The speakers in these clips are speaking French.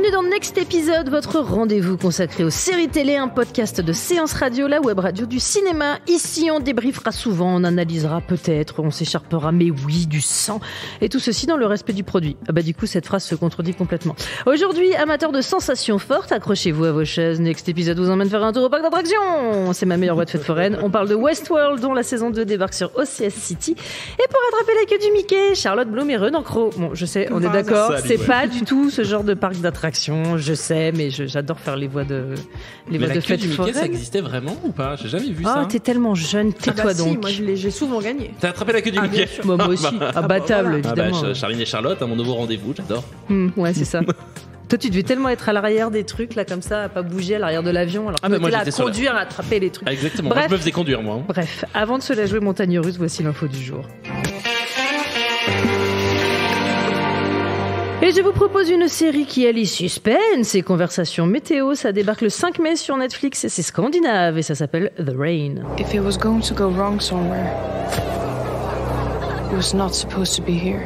Bienvenue dans Next Épisode, votre rendez-vous consacré aux séries télé, un podcast de Séance Radio, la web radio du cinéma. Ici, on débriefera souvent, on analysera peut-être, on s'écharpera, mais oui, du sang. Et tout ceci dans le respect du produit. Ah bah du coup, cette phrase se contredit complètement. Aujourd'hui, amateurs de sensations fortes, accrochez-vous à vos chaises. Next Épisode vous emmène faire un tour au parc d'attractions. C'est ma meilleure voix de fête foraine. On parle de Westworld, dont la saison 2 débarque sur OCS City. Et pour attraper la queue du Mickey, Charlotte Bloom et Renan Cros. Bon, je sais, on est d'accord, c'est pas du tout ce genre de parc d'attractions, je sais, mais j'adore faire les voix de fête foraine. Ça existait vraiment ou pas? J'ai jamais vu ça. Ah, t'es tellement jeune, tais-toi donc. Si, moi j'ai souvent gagné. T'as attrapé la queue du Mickey? Moi aussi, abattable, évidemment. Charline et Charlotte, à mon nouveau rendez-vous, j'adore. Ouais, c'est ça. Toi, tu devais tellement être à l'arrière des trucs, là, comme ça, à pas bouger à l'arrière de l'avion, alors que moi, là, à conduire, à attraper les trucs. Ah, exactement. Bref, moi, je me faisais conduire, moi. Bref, avant de se la jouer montagne russe, voici l'info du jour. Et je vous propose une série qui allie suspense et conversation météo. Ça débarque le 5 mai sur Netflix et c'est scandinave et ça s'appelle The Rain. If it was going to go wrong somewhere, it was not supposed to be here.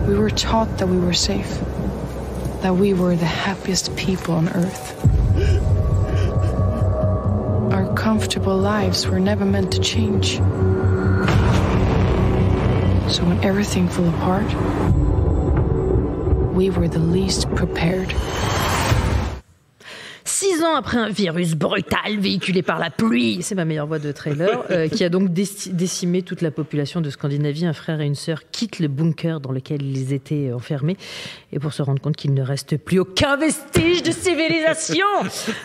We were taught that we were safe, that we were the happiest people on earth. Our comfortable lives were never meant to change. So when everything fell apart, we were the least prepared. 6 ans après un virus brutal véhiculé par la pluie, c'est ma meilleure voix de trailer, qui a donc décimé toute la population de Scandinavie, un frère et une sœur quittent le bunker dans lequel ils étaient enfermés, et pour se rendre compte qu'il ne reste plus aucun vestige de civilisation.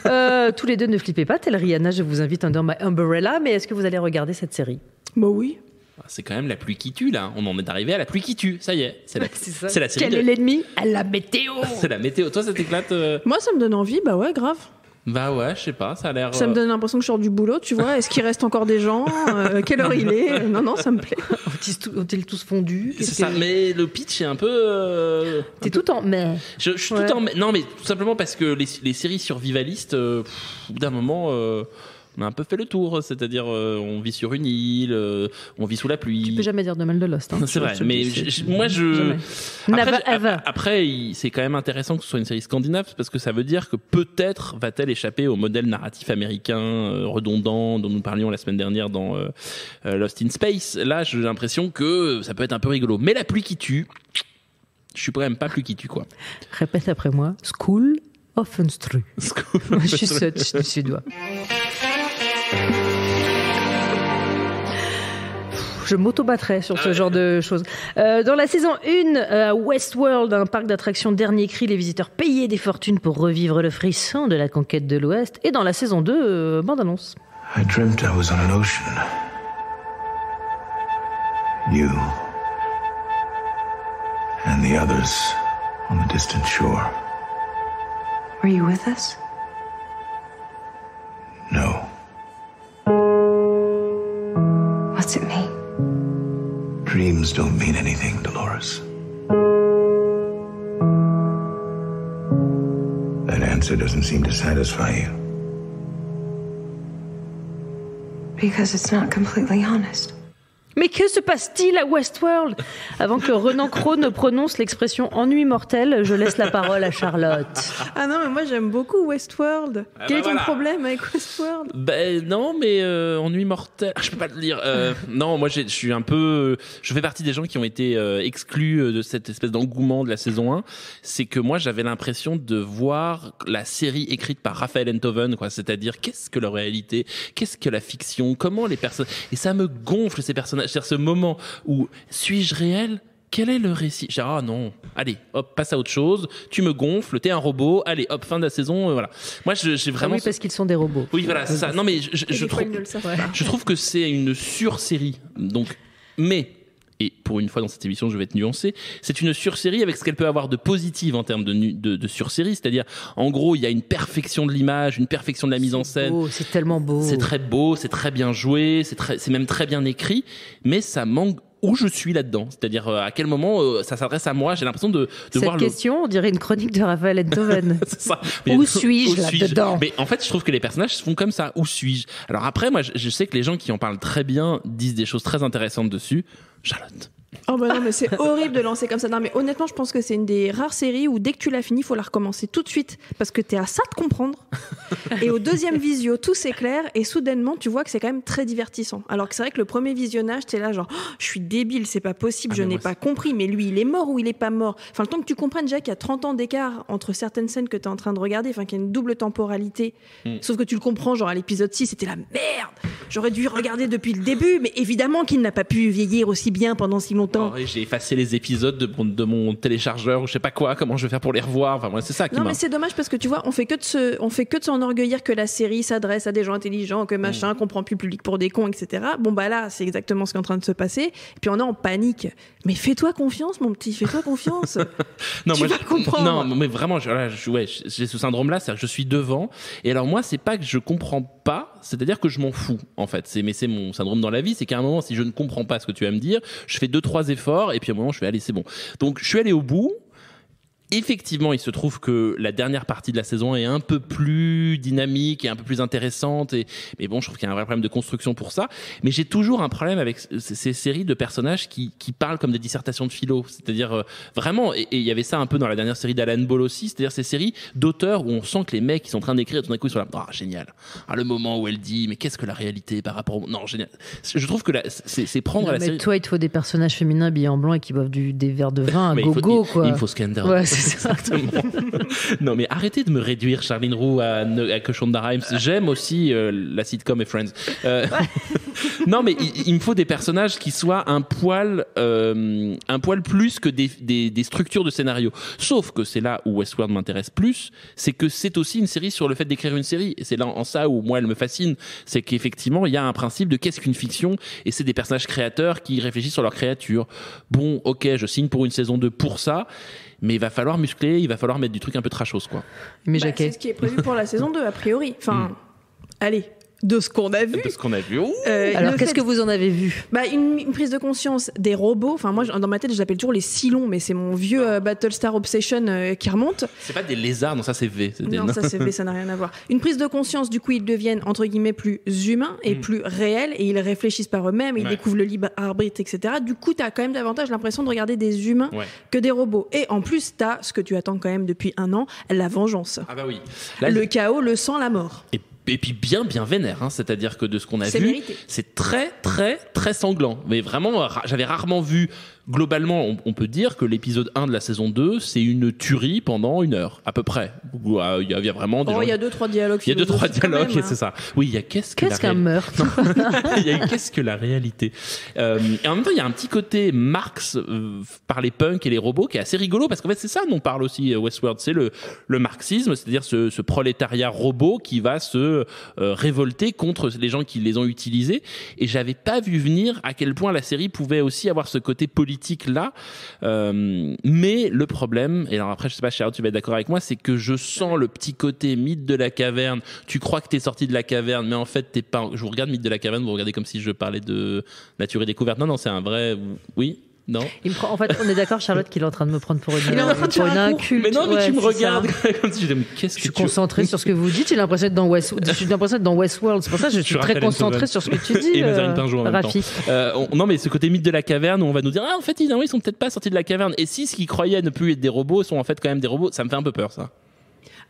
Tous les deux, ne flippez pas, tel Rihanna, je vous invite under my umbrella, mais est-ce que vous allez regarder cette série? Bah oui. C'est quand même la pluie qui tue, là. On en est arrivé à la pluie qui tue. Ça y est. C'est la série. Quel est l'ennemi? La météo. C'est la météo. Toi, ça t'éclate Moi, ça me donne envie. Bah ouais, grave. Bah ouais, je sais pas. Ça a l'air. Ça me donne l'impression que je sors du boulot, tu vois. Est-ce qu'il reste encore des gens? Quelle heure il est? Non, ça me plaît. Ont-ils tous fondu? C'est ça. Mais le pitch est un peu. T'es tout en mais. Je suis tout en mais. Non, mais tout simplement parce que les séries survivalistes, au bout d'un moment. On a un peu fait le tour, c'est-à-dire on vit sur une île, on vit sous la pluie. Tu peux jamais dire de mal de Lost. Hein. C'est vrai, mais moi je. Après, c'est quand même intéressant que ce soit une série scandinave parce que ça veut dire que peut-être va-t-elle échapper au modèle narratif américain redondant dont nous parlions la semaine dernière dans Lost in Space. Là, j'ai l'impression que ça peut être un peu rigolo. Mais la pluie qui tue, je suis quand même pas pluie qui tue quoi. Répète après moi. School of Unstru. Je suis du suédois. Je m'auto-battrais sur ce genre de choses. Dans la saison 1, à Westworld, un parc d'attractions dernier cri, les visiteurs payaient des fortunes pour revivre le frisson de la conquête de l'Ouest. Et dans la saison 2, bande-annonce. I dreamt I was on an ocean. You and the others on the distant shore. Were you with us? No. What's it mean? Dreams don't mean anything, Dolores. That answer doesn't seem to satisfy you. Because it's not completely honest. Mais que se passe-t-il à Westworld? Avant que Renan Cros ne prononce l'expression ennui mortel, je laisse la parole à Charlotte. Ah non, mais moi j'aime beaucoup Westworld. Quel est ton problème avec Westworld? Ben non, mais ennui mortel. Je peux pas te le dire. Non, moi je suis un peu. Je fais partie des gens qui ont été exclus de cette espèce d'engouement de la saison 1. C'est que moi j'avais l'impression de voir la série écrite par Raphaël Enthoven, quoi. C'est-à-dire qu'est-ce que la réalité, qu'est-ce que la fiction, comment les personnes. Et ça me gonfle ces personnages. C'est-à-dire ce moment où suis-je réel? Quel est le récit? Ah non, allez, hop, passe à autre chose. Tu me gonfles, t'es un robot. Allez, hop, fin de la saison. Voilà. Moi, j'ai vraiment. Ah oui, parce qu'ils sont des robots. Oui, voilà, c'est ça. Non, mais je trouve que c'est une sur-série. Donc, mais. Et pour une fois dans cette émission, je vais être nuancé. C'est une sur-série avec ce qu'elle peut avoir de positif en termes de sur-série. C'est-à-dire, en gros, il y a une perfection de l'image, une perfection de la mise en scène. C'est tellement beau. C'est très beau, c'est très bien joué, c'est même très bien écrit. Mais ça manque où je suis là-dedans. C'est-à-dire, à quel moment ça s'adresse à moi. J'ai l'impression de voir cette question, on dirait une chronique de Raphaël Enthoven. C'est ça. Où suis-je là-dedans? Mais en fait, je trouve que les personnages se font comme ça. Où suis-je? Alors après, moi, je sais que les gens qui en parlent très bien disent des choses très intéressantes dessus. Charlotte, Oh bah non, mais c'est horrible de lancer comme ça. Non, mais honnêtement, je pense que c'est une des rares séries où dès que tu l'as fini, il faut la recommencer tout de suite parce que t'es à ça de comprendre. Et au deuxième visio, tout s'éclaire et soudainement, tu vois que c'est quand même très divertissant. Alors que c'est vrai que le premier visionnage, t'es là genre, oh, je suis débile, c'est pas possible, je n'ai pas compris. Mais lui, il est mort ou il est pas mort. Enfin, le temps que tu comprennes déjà qu'il y a 30 ans d'écart entre certaines scènes que t'es en train de regarder, enfin, qu'il y a une double temporalité. Sauf que tu le comprends, genre à l'épisode 6, c'était la merde. J'aurais dû regarder depuis le début, mais évidemment qu'il n'a pas pu vieillir aussi bien pendant si longtemps. Oh, j'ai effacé les épisodes de mon téléchargeur ou je sais pas quoi, comment je vais faire pour les revoir. Enfin, moi, c'est ça qui Non, mais c'est dommage parce que tu vois, on fait que de s'enorgueillir que la série s'adresse à des gens intelligents, que machin, qu'on prend plus le public pour des cons, etc. Bon, bah là, c'est exactement ce qui est en train de se passer. Et puis on est en panique. Mais fais-toi confiance, mon petit, fais-toi confiance. Non, tu vas comprendre. Non, mais vraiment, j'ai ce syndrome-là, c'est-à-dire que je suis devant. Et alors, moi, c'est pas que je comprends pas, c'est-à-dire que je m'en fous, en fait. Mais c'est mon syndrome dans la vie, c'est qu'à un moment, si je ne comprends pas ce que tu vas me dire, je fais 2-3 efforts, et puis à un moment, je fais, allez, c'est bon. Donc, je suis allé au bout. Effectivement, il se trouve que la dernière partie de la saison est un peu plus dynamique et un peu plus intéressante. Mais bon, je trouve qu'il y a un vrai problème de construction pour ça. Mais j'ai toujours un problème avec ces séries de personnages qui parlent comme des dissertations de philo. C'est-à-dire vraiment, et il y avait ça un peu dans la dernière série d'Alan Ball aussi, c'est-à-dire ces séries d'auteurs où on sent que les mecs qui sont en train d'écrire, tout d'un coup ils sont là, ah génial. Ah, le moment où elle dit, mais qu'est-ce que la réalité par rapport au... Non, génial. Je trouve que c'est prendre non, la mais série... toi, il te faut des personnages féminins habillés en blanc et qui boivent des verres de vin à gogo, quoi. Il me faut Scandal. Ouais, c'est ça. Exactement. Non, mais arrêtez de me réduire Charline Roux à que Shonda Rhimes. J'aime aussi la sitcom et Friends. Non, mais il me faut des personnages qui soient un poil plus que des structures de scénario. Sauf que c'est là où Westworld m'intéresse plus, c'est que c'est aussi une série sur le fait d'écrire une série. Et c'est là en ça où moi elle me fascine, c'est qu'effectivement il y a un principe de qu'est-ce qu'une fiction, et c'est des personnages créateurs qui réfléchissent sur leur créature. Bon, ok, je signe pour une saison 2 pour ça. Mais il va falloir muscler, il va falloir mettre du truc un peu trashos, quoi. Mais c'est ce qui est prévu pour la saison 2, a priori. Enfin, allez, de ce qu'on a vu. De ce qu'on a vu. Alors, qu'est-ce que vous en avez vu ? Une prise de conscience des robots. Enfin, moi, dans ma tête, je l'appelle toujours les Cylons, mais c'est mon vieux Battlestar Obsession qui remonte. C'est pas des lézards, non, ça c'est V. Non, ça c'est V, ça n'a rien à voir. Une prise de conscience, du coup, ils deviennent, entre guillemets, plus humains et plus réels, et ils réfléchissent par eux-mêmes, et ils découvrent le libre arbitre, etc. Du coup, t'as quand même davantage l'impression de regarder des humains que des robots. Et en plus, t'as ce que tu attends quand même depuis 1 an, la vengeance. Ah bah oui. Là, le chaos, le sang, la mort. Et puis bien vénère, hein. C'est-à-dire que de ce qu'on a vu, mérité. c'est très très très sanglant. Mais vraiment, j'avais rarement vu. Globalement, on peut dire que l'épisode 1 de la saison 2, c'est une tuerie pendant 1 heure, à peu près. Il y a vraiment des gens... Il y a 2-3 dialogues. Il y a 2-3 dialogues, même, c'est ça. Oui, il y a qu'est-ce qu'un meurtre. Il y a qu'est-ce que la réalité. Et en même temps, il y a un petit côté Marx par les punks et les robots qui est assez rigolo, parce qu'en fait, c'est ça dont parle aussi Westworld. C'est le marxisme, c'est-à-dire ce prolétariat robot qui va se révolter contre les gens qui les ont utilisés. Et j'avais pas vu venir à quel point la série pouvait aussi avoir ce côté politique là, mais le problème, et alors après je sais pas Charlotte, tu vas être d'accord avec moi, c'est que je sens le petit côté mythe de la caverne. Tu crois que t'es sorti de la caverne, mais en fait t'es pas. Je vous regarde mythe de la caverne, vous regardez comme si je parlais de nature et découverte. Non, c'est un vrai. Oui. Non. En fait, on est d'accord, Charlotte, qu'il est en train de me prendre pour une inculte. Mais non, mais tu me regardes comme si je disais, qu'est-ce que je suis concentrée sur ce que vous dites. J'ai l'impression d'être dans Westworld. C'est pour ça que je suis très concentrée sur ce que tu dis. Et Nazarine Pinjot en même Rafi. temps. Non, mais ce côté mythe de la caverne où on va nous dire, en fait, ils sont peut-être pas sortis de la caverne. Et si ce qu'ils croyaient ne plus être des robots sont en fait quand même des robots, ça me fait un peu peur, ça.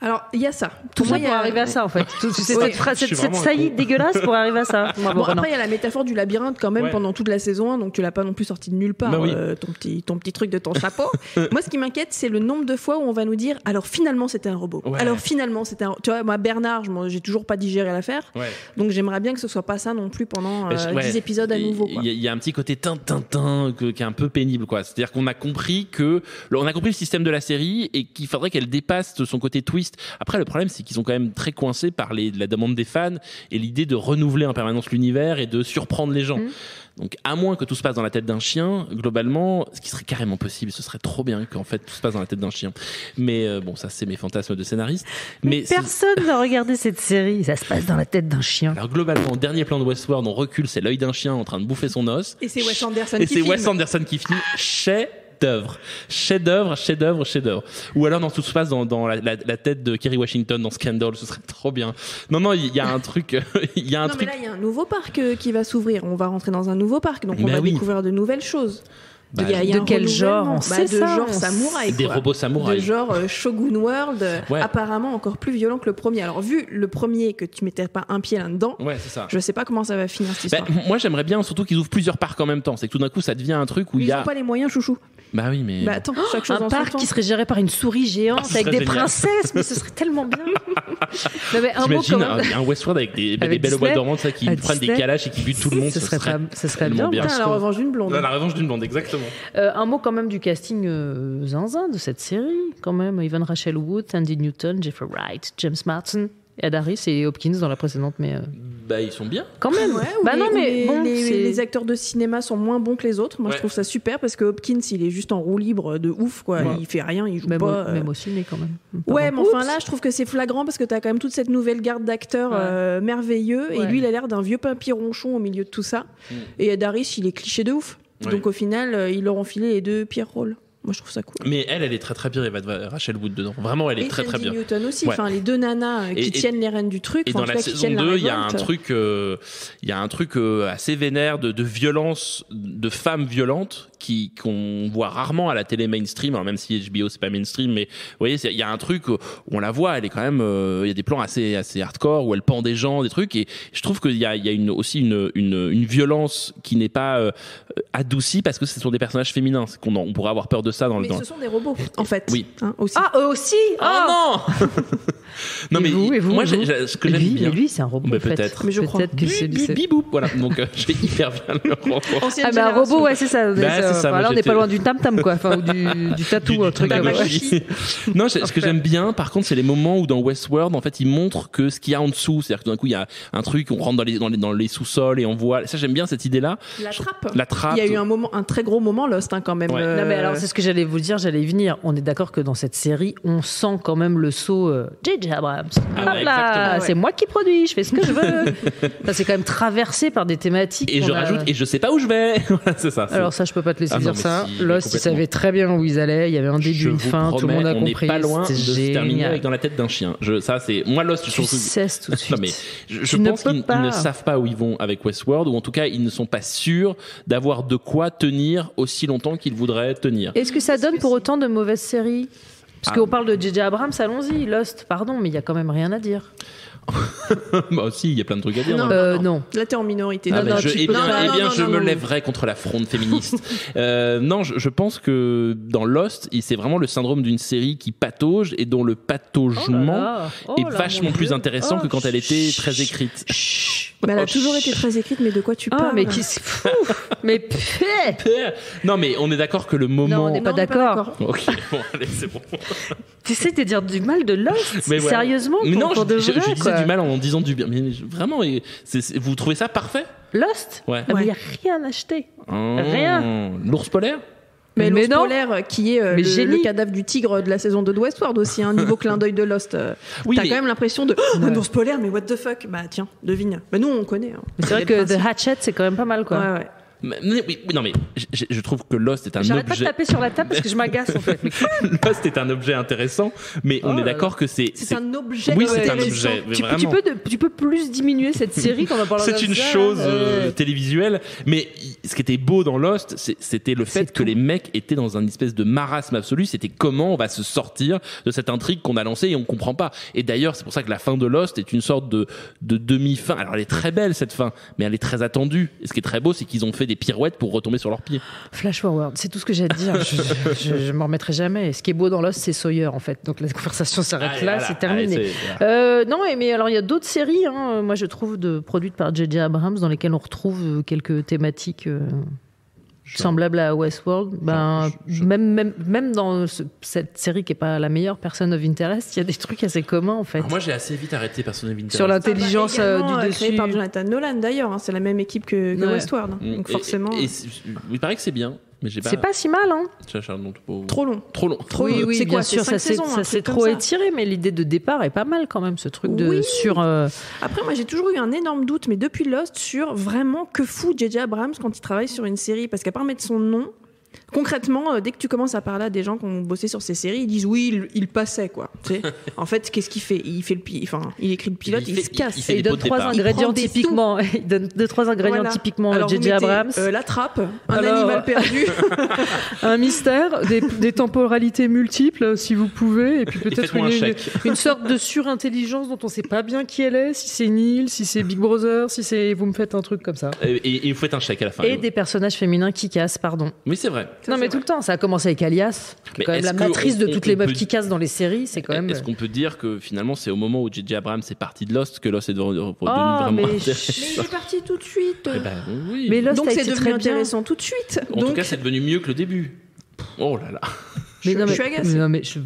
Alors, il y a ça. Tout ça pour arriver à ça, en fait. Cette saillie dégueulasse pour arriver à ça. Bon, après, il y a la métaphore du labyrinthe quand même pendant toute la saison 1, donc tu l'as pas non plus sorti de nulle part, ton petit truc de ton chapeau. Moi, ce qui m'inquiète, c'est le nombre de fois où on va nous dire, alors finalement, c'était un robot. Ouais. Alors finalement, c'était un... Tu vois, moi, Bernard, j'ai toujours pas digéré l'affaire. Ouais. Donc, j'aimerais bien que ce soit pas ça non plus pendant 10 épisodes à nouveau. Il y a un petit côté tintin qui est un peu pénible, quoi. C'est-à-dire qu'on a compris le système de la série et qu'il faudrait qu'elle dépasse son côté twist. Après, le problème, c'est qu'ils sont quand même très coincés par la demande des fans et l'idée de renouveler en permanence l'univers et de surprendre les gens. Donc, à moins que tout se passe dans la tête d'un chien, globalement, ce qui serait carrément possible, ce serait trop bien qu'en fait tout se passe dans la tête d'un chien. Mais bon, ça, c'est mes fantasmes de scénariste. Mais personne n'a regardé cette série, ça se passe dans la tête d'un chien. Alors, globalement, dernier plan de Westworld, on recule, c'est l'œil d'un chien en train de bouffer son os. Et c'est Wes Anderson qui filme. Chef-d'œuvre. Ou alors, non, tout se passe dans la tête de Kerry Washington dans Scandal, ce serait trop bien. Non, il y a un truc, mais là, il y a un nouveau parc qui va s'ouvrir. On va rentrer dans un nouveau parc, donc on va découvrir de nouvelles choses. Bah, Il y a de un quel genre renouvellement. on sait de ça, genre on samouraï. des quoi. robots samouraïs. De genre Shogun World, Ouais. apparemment encore plus violent que le premier. Alors, vu le premier, que tu mettais pas un pied là-dedans, Ouais, c'est ça. je sais pas comment ça va finir cette Bah, histoire. moi, j'aimerais bien surtout qu'ils ouvrent plusieurs parcs en même temps. C'est que tout d'un coup, ça devient un truc où Mais il ils y a. ont pas les moyens, chouchou. Bah oui, mais. Bah attends, chaque chose Un en parc son temps. qui serait géré par une souris géante ce avec serait des génial. princesses, mais ce serait tellement bien. Non, mais un mot T'imagines quand même. un Westworld avec des Avec belles au bois Disney, dormant, ça, qui à prennent des Disney. calages et qui butent tout le monde. Ce serait tellement bien. Putain, la revanche d'une blonde. La revanche d'une blonde, exactement. Un mot quand même du casting zinzin de cette série, quand même. Evan Rachel Wood, Andy Newton, Jeffrey Wright, James Marsden, Ed Harris et Hopkins dans la précédente, mais Bah, ils sont bien. quand même. Ouais, ou bah les- non, ou mais bon, c'est- les acteurs de cinéma sont moins bons que les autres. Moi, Ouais. je trouve ça super parce que Hopkins, il est juste en roue libre de ouf, quoi. Ouais. Il fait rien, il joue même, pas. même au ciné quand même. Ouais, Pardon. mais enfin Oups. là, je trouve que c'est flagrant parce que t'as quand même toute cette nouvelle garde d'acteurs Ouais. merveilleux et Ouais. lui, il a l'air d'un vieux papy ronchon au milieu de tout ça. Et Ed Harris, il est cliché de ouf. Ouais. Donc au final, ils leur ont filé les deux pires rôles. Moi, je trouve ça cool. Mais elle est très très bien, Rachel Wood dedans. Vraiment, elle est Et très très Sandy bien. Newton aussi. Ouais. Enfin, les deux nanas qui Et- tiennent les rênes du truc. Et enfin, dans en tout la cas, qui saison tiennent 2, il y a un révolte. truc, assez vénère de violence, de femmes violentes qu'on voit rarement à la télé mainstream. Alors même si HBO c'est pas mainstream, mais vous voyez, il y a un truc où on la voit, elle est quand même, il y a des plans assez hardcore où elle pend des gens, des trucs. Et je trouve qu'il y a aussi une violence qui n'est pas adoucie parce que ce sont des personnages féminins. On pourrait avoir peur de ça dans Mais le. ce sont des robots, en fait. Oui. Hein, aussi. Ah, eux aussi. Ah. Oh non. Non Et mais vous, et vous, moi et vous ce que j'aime bien. Mais lui, c'est un robot. Mais en fait. peut-être. Mais je crois. Peut-être que c'est Bibou. Voilà. Donc j'ai hyper bien le robot. Ancienne Ah, bah, un génération. robot, ouais, c'est ça. Bah, c'est ça, moi, Là, on n'est j'étais- pas loin du tam-tam, quoi. Enfin, ou du tatou, un truc. Tamagotchi. Non, ce que j'aime bien, par contre, c'est les moments où dans Westworld, en fait, ils montrent que ce qu'il y a en dessous, c'est-à-dire que tout d'un coup, il y a un truc, on rentre dans les sous-sols et on voit. Ça, j'aime bien cette idée-là. La trappe. La trappe. Il y a eu un très gros moment Lost, hein, quand même. Ouais. Non, mais alors, c'est ce que j'allais vous dire, j'allais y venir. On est d'accord que dans cette série, on sent quand même le saut J.J. Abrams. Ah Hop ouais, là, exactement. c'est moi qui produis, je fais ce que je veux. Ça, c'est quand même traversé par des thématiques. Et je qu'on a- rajoute, et je sais pas où je vais. Voilà, c'est ça. Alors ça, je peux pas te laisser Ah non, dire mais ça. si, mais Lost, ils complètement. savaient très bien où ils allaient. Il y avait un début, je une vous fin. Tout le monde a promets, compris. on n'est pas loin de C'était se terminer génial. avec dans la tête d'un chien. Moi, Lost, je Tu trouve. cesses tout de suite. Non mais je Tu ne pense peux qu'ils pas. ne savent pas où ils vont avec Westworld, ou en tout cas ils ne sont pas sûrs d'avoir de quoi tenir aussi longtemps qu'ils voudraient tenir. Est-ce que ça donne pour autant de mauvaises séries? Parce qu'on parle de J.J. Abrams, allons-y. Lost, pardon, mais il y a quand même rien à dire. Bah aussi, il y a plein de trucs à dire. Non, dans- Non. Là, t'es en minorité. Ah Non, bah, non, je, tu eh peux bien, pas. eh bien, Non, je non, me non. lèverai contre la fronde féministe. Non, je pense que dans Lost, c'est vraiment le syndrome d'une série qui patauge et dont le pataugement est vachement plus intéressant que quand elle était très écrite. Mais elle a Oh, toujours été très écrite, mais de quoi tu Ah, parles mais qui se fout. Mais pfff. Non, mais on est d'accord que le moment. Non, on n'est pas Non, on est pas d'accord. Ok, bon, allez, c'est bon. T'essayes de dire du mal de Lost. Mais voilà. Sérieusement, Mais non, pour de je vrai, disais quoi. du mal en disant du bien. Mais vraiment, vous trouvez ça parfait? Lost. Ouais. Ah, mais il n'y a rien acheté. Rien. L'ours polaire? Mais Mais l'ours non. polaire, qui est Mais le génie. cadavre du tigre de la saison 2 de Westworld aussi, un niveau clin d'œil de Lost. Oui, T'as mais- quand même l'impression de un ours polaire, mais what the fuck? Bah tiens, devine. Bah nous on connaît. Hein. Mais c'est vrai que The Hatchet, c'est quand même pas mal, quoi. Ouais, ouais. Oui, non, mais je trouve que Lost est un J'arrête pas de objet. taper sur la table parce que je m'agace, en fait. Mais Lost est un objet intéressant, mais on Oh est là d'accord que c'est. C'est un objet. Oui, c'est un intéressant. objet. Mais tu vraiment. tu peux plus diminuer cette série qu'on en parle. C'est une chose télévisuelle, mais ce qui était beau dans Lost, c'était le fait C'est que tout. les mecs étaient dans un espèce de marasme absolu. C'était comment on va se sortir de cette intrigue qu'on a lancée et on comprend pas. Et d'ailleurs, c'est pour ça que la fin de Lost est une sorte de demi-fin. Alors elle est très belle cette fin, mais elle est très attendue. Et ce qui est très beau, c'est qu'ils ont fait des pirouettes pour retomber sur leurs pieds. Flash forward, c'est tout ce que j'ai à te dire. Je m'en remettrai jamais. Et ce qui est beau dans Lost, c'est Sawyer, en fait. Donc la conversation s'arrête Allez, là, voilà. c'est terminé. Allez, voilà. Non, mais alors il y a d'autres séries, hein, moi je trouve, produites par J.J. Abrams, dans lesquelles on retrouve quelques thématiques semblables à Westworld. Même dans cette série qui est pas la meilleure, Person of Interest, il y a des trucs assez communs en fait. Alors moi, j'ai assez vite arrêté Person of Interest. Sur l'intelligence Également, du créé dessus. par Jonathan Nolan d'ailleurs. Hein, c'est la même équipe que Ouais. Westworld. Hein. Donc forcément, il paraît que c'est bien, mais j'ai pas. C'est pas si mal, hein. trop long. Trop long. Oui, oui, C'est bien quoi, sûr, c'est ça 5 s'est saisons, un ça s'est truc comme trop ça. étiré, mais l'idée de départ est pas mal quand même, ce truc de Oui. sur. Après, moi, j'ai toujours eu un énorme doute, mais depuis Lost, sur vraiment que fout J.J. Abrams quand il travaille sur une série. Parce qu'à part mettre son nom, Concrètement, dès que tu commences à parler à des gens qui ont bossé sur ces séries, ils disent oui, il passait quoi. Tu sais, en fait, qu'est-ce qu'il fait ? Il écrit le pilote, il se casse. fait Et il donne des pots de 3 départ. ingrédients Il prend des typiquement. Il donne 2-3 ingrédients Voilà. typiquement Alors, vous J.J. mettez, Abrams. la trappe, un Alors- animal perdu. Un mystère, des temporalités multiples, si vous pouvez, et puis peut-être faites-moi un chèque. une sorte de surintelligence dont on ne sait pas bien qui elle est, si c'est Neil, si c'est Big Brother, si c'est... Vous me faites un truc comme ça. Et vous faites un chèque à la fin. Et des personnages féminins qui cassent, pardon. Oui, c'est vrai. Non, mais tout le temps, ça a commencé avec Alias, qui est Mais quand même est-ce la que matrice de on- toutes on les meufs peut- qui cassent dans les séries, c'est quand même... Est-ce qu'on peut dire que finalement c'est au moment où J.J. Abrams est parti de Lost que Lost est devenu Oh, vraiment mais- intéressant? Mais il est parti tout de suite. Eh ben, oui. Mais Lost Donc a c'est été devenu très bien. intéressant tout de suite. En Donc, tout cas, c'est devenu mieux que le début. Oh là là, Mais non, je mais, suis agacée. non, mais je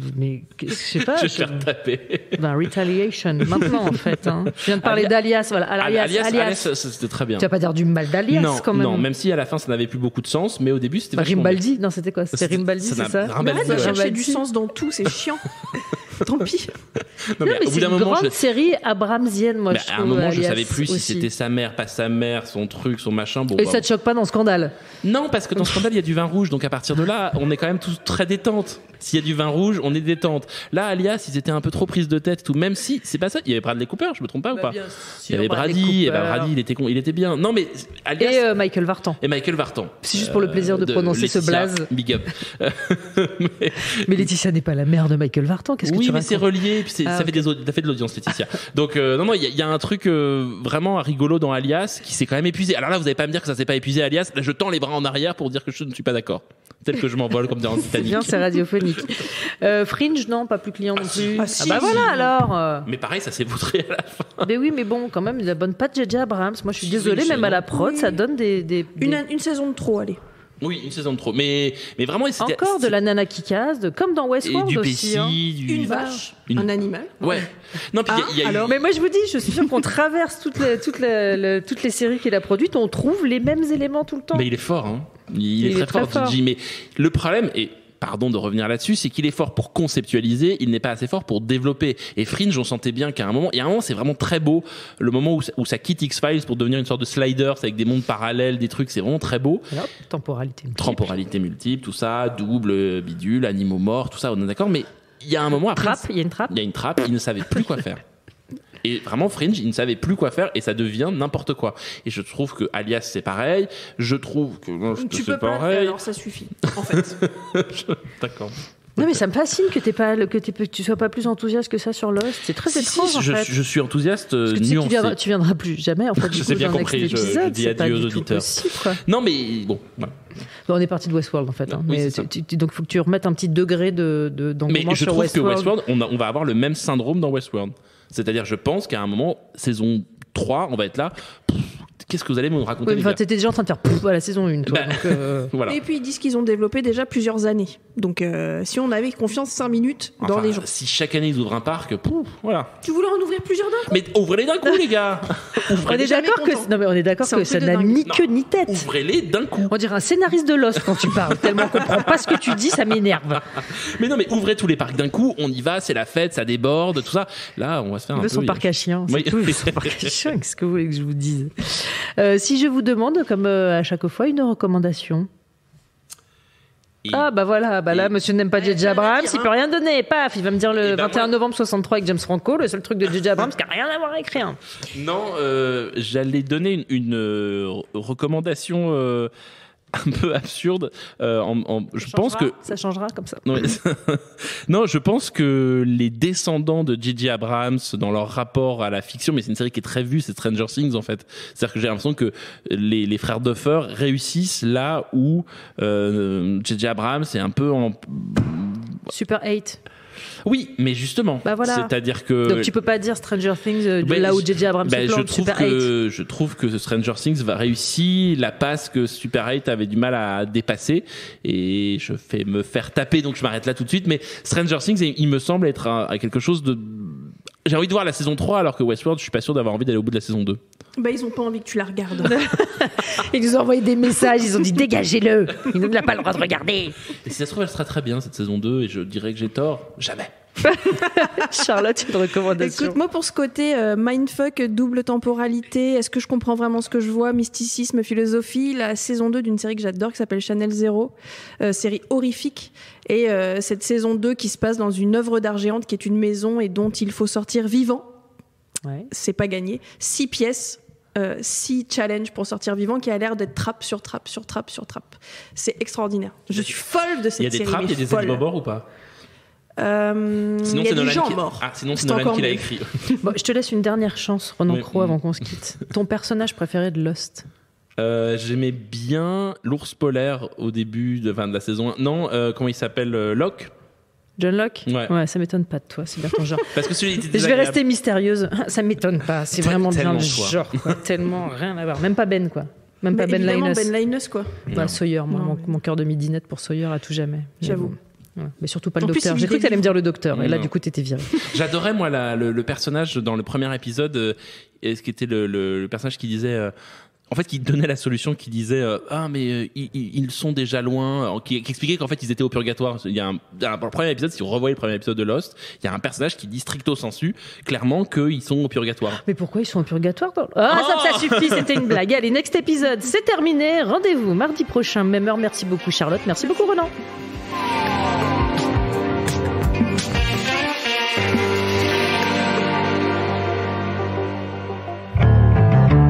sais pas. je vais faire taper. Retaliation, maintenant en fait. Hein. Je viens de parler d'Alias, voilà. Alias, c'était très bien. Tu vas pas dire du mal d'Alias Non, quand même. non, même si à la fin ça n'avait plus beaucoup de sens, mais au début c'était Bah, vachement Rimbaldi, non, c'était quoi? C'était C'était- Rimbaldi, ça c'est n'a- ça? Rimbaldi, mais arrête de ouais. chercher Rimbaldi. du sens dans tout, c'est chiant. Tant pis. bien. Non, Non, mais au bout c'est d'un une moment, grande série Abramsienne, moi, bah, je à trouve. un moment, je Alias savais plus si aussi. c'était sa mère, pas sa mère, son truc, son machin. Bon, Et bah, ça te choque pas dans Scandale? non, parce que dans Scandale, il y a du vin rouge, donc à partir de là, on est quand même tous très détente. S'il y a du vin rouge, on est détente. Là, Alias, ils étaient un peu trop prises de tête, tout. Même si, c'est pas ça. Il y avait Bradley Cooper, je me trompe pas ou pas? Il y avait Brady, et bah, Brady, il était bien. Non, mais Alias. Et Michael Vartan. Et Michael Vartan. C'est juste pour le plaisir de prononcer ce Laetitia, blaze. Big up. Mais Laetitia n'est pas la mère de Michael Vartan, qu'est-ce que Oui, tu mais racontes? c'est relié, puis Ah, ça fait ça fait de l'audience, Laetitia. Donc non, il y a un truc vraiment rigolo dans Alias qui s'est quand même épuisé. Alors là, vous allez pas me dire que ça s'est pas épuisé, Alias. Là, je tends les bras en arrière pour dire que je ne suis pas d'accord. Tel que je m'envole comme dans C'est Titanic. bien, c'est radiophonique. Fringe, non, pas plus client non plus. Ah, si. bah voilà alors. Mais pareil, ça s'est vautré à la fin. Mais oui, mais bon, quand même, il a bonne patte J.J. Abrams. Moi, je suis Oui, désolée, c'est même à la bon. prod, ça donne des- Une saison de trop, allez. Oui, une saison de trop. Mais vraiment, c'était encore de la nana qui casse, comme dans et Westworld du aussi. PC, hein. du Une vache, Une- un animal. Ouais. Non, puis il y a eu- alors Mais moi, je vous dis, je suis sûre qu'on traverse toutes les séries qu'il a produites, on trouve les mêmes éléments tout le temps. Mais il est fort, hein. Il est très fort, Gigi. Mais le problème, et pardon de revenir là-dessus, c'est qu'il est fort pour conceptualiser, il n'est pas assez fort pour développer. Et Fringe, on sentait bien qu'à un moment, et à un moment, c'est vraiment très beau, le moment où ça quitte X-Files pour devenir une sorte de sliders avec des mondes parallèles, des trucs, c'est vraiment très beau. Hop, temporalité. Temporalité multiple, tout ça, double, bidule, animaux morts, tout ça, on est d'accord, mais il y a un moment après. Trappe, il y a une trappe. Il y a une trappe, il ne savait plus quoi faire. Et vraiment, Fringe, il ne savait plus quoi faire et ça devient n'importe quoi. Et je trouve que Alias, c'est pareil. Je trouve que Lost, Tu c'est peux pas, pareil. alors ça suffit. En fait, D'accord. Non, mais ça me fascine que tu sois pas plus enthousiaste que ça sur Lost. C'est très Si, étrange, si, en fait. je suis enthousiaste, Parce que tu sais que nuancé. tu viendras plus jamais, en fait. du Je coup, sais bien dans compris, next je épisode, dis c'est adieu pas aux du tout auditeurs. possible, quoi. Non, mais bon, voilà. Bon, on est parti de Westworld, en fait. Hein. Oui, Mais c'est ça. donc, il faut que tu remettes un petit degré d'engouement Mais je sur trouve Westworld. que Westworld, on va avoir le même syndrome dans Westworld. C'est-à-dire, je pense qu'à un moment, saison 3, on va être là. Qu'est-ce que vous allez me raconter, Oui, les enfin, gars? t'étais déjà en train de faire pouf à la saison 1, toi. Bah, donc, Voilà. et puis ils disent qu'ils ont développé déjà plusieurs années. Donc si on avait confiance 5 minutes dans Enfin, les gens. si chaque année ils ouvrent un parc, pouf, voilà. Tu voulais en ouvrir plusieurs d'un coup? Mais ouvrez-les d'un coup, les gars. on Ouvrez-les, est jamais d'accord content. que, non, mais on est d'accord C'est un que ça truc de n'a dingue. ni Non. queue ni tête. ouvrez-les d'un coup. On dirait un scénariste de Lost quand tu parles, tellement on comprend pas ce que tu dis, ça m'énerve. Mais non, mais ouvrez tous les parcs d'un coup, on y va, c'est la fête, ça déborde, tout ça. Là, on va se faire Il un veut peu. son parc à chiens, c'est Oui. tout. Il veut son parc à chiens. Qu'est-ce que vous voulez que je vous dise? Si je vous demande, comme à chaque fois, une recommandation. Et- Ah bah voilà, bah là, et- monsieur n'aime pas J.J. Abrams, il peut rien donner, paf, il va me dire le Et ben 21 moi- novembre 63 avec James Franco, le seul truc de J.J. Abrams qui a rien à voir avec rien. Non, j'allais donner une recommandation un peu absurde. Je pense que. Ça changera comme ça. Non, mais- non, je pense que les descendants de J.J. Abrams, dans leur rapport à la fiction, mais c'est une série qui est très vue, c'est Stranger Things en fait. C'est-à-dire que j'ai l'impression que les frères Duffer réussissent là où J.J. Abrams est un peu en. Super 8. Oui, mais justement. Bah voilà. C'est-à-dire que. Donc tu peux pas dire Stranger Things Ben, là où J.J. Abrams ben, se plante, Super 8. je trouve que Stranger Things va réussir la passe que Super 8 avait du mal à dépasser et je fais me faire taper donc je m'arrête là tout de suite mais Stranger Things il me semble être à quelque chose de j'ai envie de voir la saison 3 alors que Westworld je suis pas sûr d'avoir envie d'aller au bout de la saison 2. Bah ils ont pas envie que tu la regardes. Ils nous ont envoyé des messages, ils ont dit dégagez-le, il n'a pas le droit de regarder. Et si ça se trouve elle sera très bien cette saison 2 et je dirais que j'ai tort. Jamais. Charlotte, une recommandation. Écoute, moi pour ce côté mindfuck, double temporalité, est-ce que je comprends vraiment ce que je vois, mysticisme, philosophie, la saison 2 d'une série que j'adore qui s'appelle Channel Zero, série horrifique, et cette saison 2 qui se passe dans une œuvre d'art géante qui est une maison et dont il faut sortir vivant. Ouais. C'est pas gagné. 6 pièces. 6 challenges pour sortir vivant qui a l'air d'être trappe sur trappe sur trappe sur trappe. C'est extraordinaire. Je suis folle de cette série. Il y a des trappes, il y a des êtres morts ou pas? Sinon, c'est des gens morts. Sinon, c'est Nolan qui l'a écrit. Bon, je te laisse une dernière chance, Renan Cros, avant qu'on se quitte. Ton personnage préféré de Lost? J'aimais bien l'ours polaire au début de la saison 1. Non, comment il s'appelle, Locke. John Locke? Ouais, ça m'étonne pas de toi, c'est bien ton genre. Parce que celui était je vais rester mystérieuse. Ça m'étonne pas, c'est vraiment bien le quoi. genre. Quoi. Tellement rien à voir. Même pas Ben, quoi. Même pas Ben Linus. Ben Linus, quoi. Bah, Sawyer, moi, mon cœur de midinette pour Sawyer à tout jamais. J'avoue. Ouais. Mais surtout pas le docteur. J'ai cru que t'allais me dire le docteur. Et là, du coup, t'étais viré. J'adorais, moi, le personnage dans le premier épisode, ce qui était le personnage qui disait... En fait, qui donnait la solution, qui disait mais ils sont déjà loin, qui expliquait qu'en fait ils étaient au purgatoire. Il y a dans le premier épisode, si vous revoyez le premier épisode de Lost, il y a un personnage qui dit stricto sensu clairement qu'ils sont au purgatoire. Mais pourquoi ils sont au purgatoire? Ça suffit, c'était une blague. Allez, next épisode, c'est terminé. Rendez-vous mardi prochain, même heure. Merci beaucoup Charlotte, merci beaucoup Renan.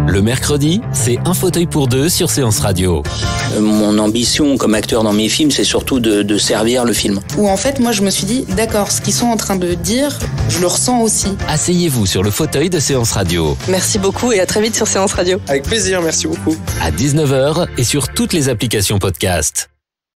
Le mercredi, c'est un fauteuil pour deux sur Séance Radio. Mon ambition comme acteur dans mes films, c'est surtout de servir le film. Où en fait, moi je me suis dit, d'accord, ce qu'ils sont en train de dire, je le ressens aussi. Asseyez-vous sur le fauteuil de Séance Radio. Merci beaucoup et à très vite sur Séance Radio. Avec plaisir, merci beaucoup. À 19h et sur toutes les applications podcast.